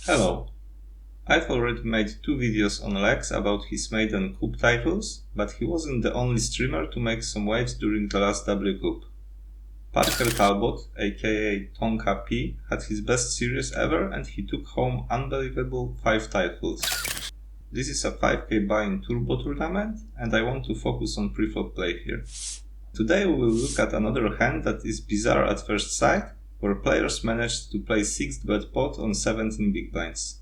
Hello! I've already made 2 videos on Lex about his maiden CoOP titles, but he wasn't the only streamer to make some waves during the last WCOOP. Poker Talbot, aka TonkaaaaP, had his best series ever and he took home unbelievable 5 titles. This is a 5k buy-in turbo tournament and I want to focus on preflop play here. Today we will look at another hand that is bizarre at first sight, where players managed to play 6th bet pot on 17 big blinds.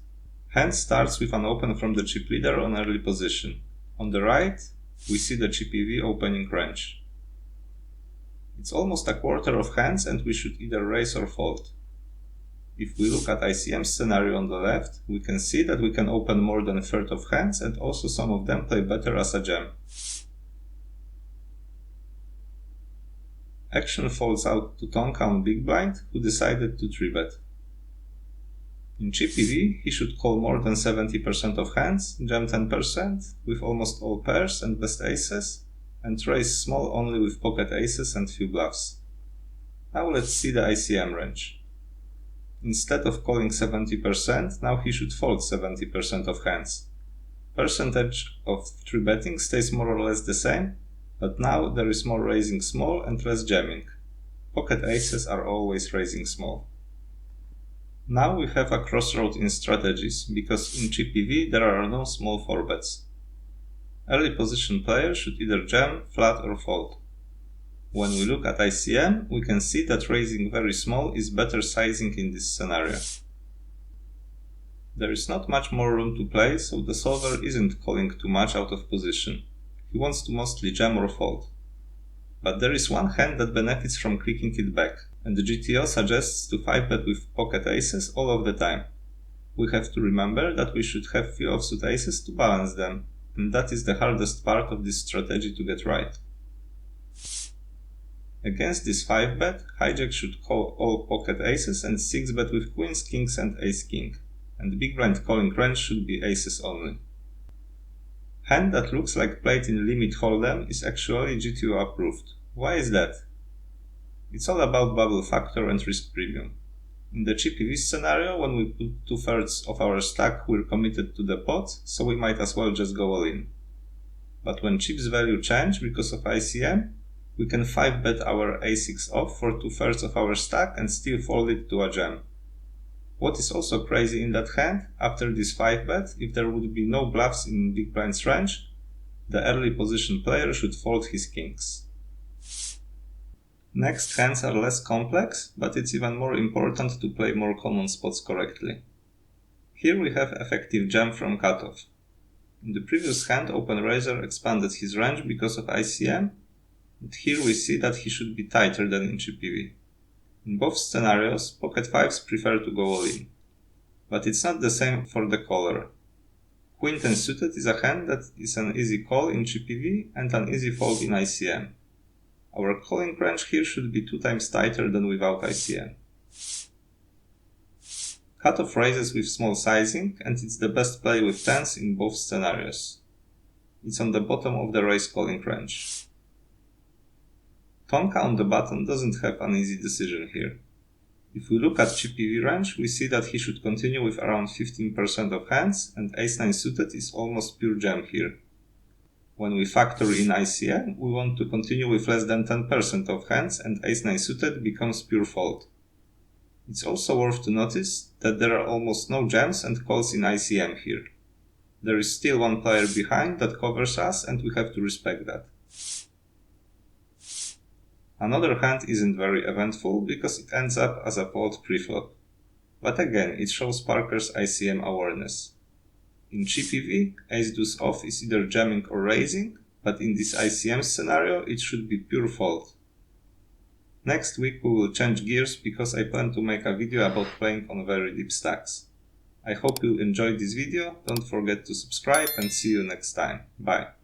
Hand starts with an open from the chip leader on early position. On the right, we see the ChipEV opening range. It's almost a quarter of hands and we should either raise or fold. If we look at ICM scenario on the left, we can see that we can open more than a third of hands and also some of them play better as a jam. Action falls out to TonkaaaaP on big blind, who decided to 3-bet. In ChipEV, he should call more than 70% of hands, jam 10% with almost all pairs and best aces, and raise small only with pocket aces and few bluffs. Now let's see the ICM range. Instead of calling 70%, now he should fold 70% of hands. Percentage of 3-betting stays more or less the same, but now there is more raising small and less jamming. Pocket aces are always raising small. Now we have a crossroad in strategies, because in ChipEV there are no small 4-bets. Early position players should either jam, flat or fold. When we look at ICM, we can see that raising very small is better sizing in this scenario. There is not much more room to play, so the solver isn't calling too much out of position. He wants to mostly jam or fold. But there is one hand that benefits from clicking it back, and the GTO suggests to 5-bet with pocket aces all of the time. We have to remember that we should have few offsuit aces to balance them, and that is the hardest part of this strategy to get right. Against this 5-bet, hijack should call all pocket aces and 6-bet with queens, kings and ace-king, and big blind calling range should be aces only. Hand that looks like played in limit hold'em is actually GTO approved. Why is that? It's all about bubble factor and risk premium. In the ChipEV scenario, when we put 2/3 of our stack, we're committed to the pot, so we might as well just go all in. But when chip's value change because of ICM, we can 5-bet our a6 off for 2/3 of our stack and still fold it to a jam. What is also crazy in that hand, after this 5-bet, if there would be no bluffs in big blind's range, the early position player should fold his kings. Next hands are less complex, but it's even more important to play more common spots correctly. Here we have effective jam from cutoff. In the previous hand, open raiser expanded his range because of ICM, and here we see that he should be tighter than in ChipEV. In both scenarios, pocket 5s prefer to go all in. But it's not the same for the caller. Queen 10 suited is a hand that is an easy call in ChipEV and an easy fold in ICM. Our calling range here should be 2 times tighter than without ICM. Cutoff raises with small sizing and it's the best play with 10s in both scenarios. It's on the bottom of the raise calling range. TonkaaaaP on the button doesn't have an easy decision here. If we look at ChipEV range, we see that he should continue with around 15% of hands and ace-9 suited is almost pure jam here. When we factor in ICM, we want to continue with less than 10% of hands and ace-9 suited becomes pure fold. It's also worth to notice that there are almost no jams and calls in ICM here. There is still one player behind that covers us and we have to respect that. Another hand isn't very eventful because it ends up as a fold preflop. But again, it shows Parker's ICM awareness. In ChipEV, ace-deuce off is either jamming or raising, but in this ICM scenario, it should be pure fold. Next week we will change gears because I plan to make a video about playing on very deep stacks. I hope you enjoyed this video, don't forget to subscribe and see you next time. Bye.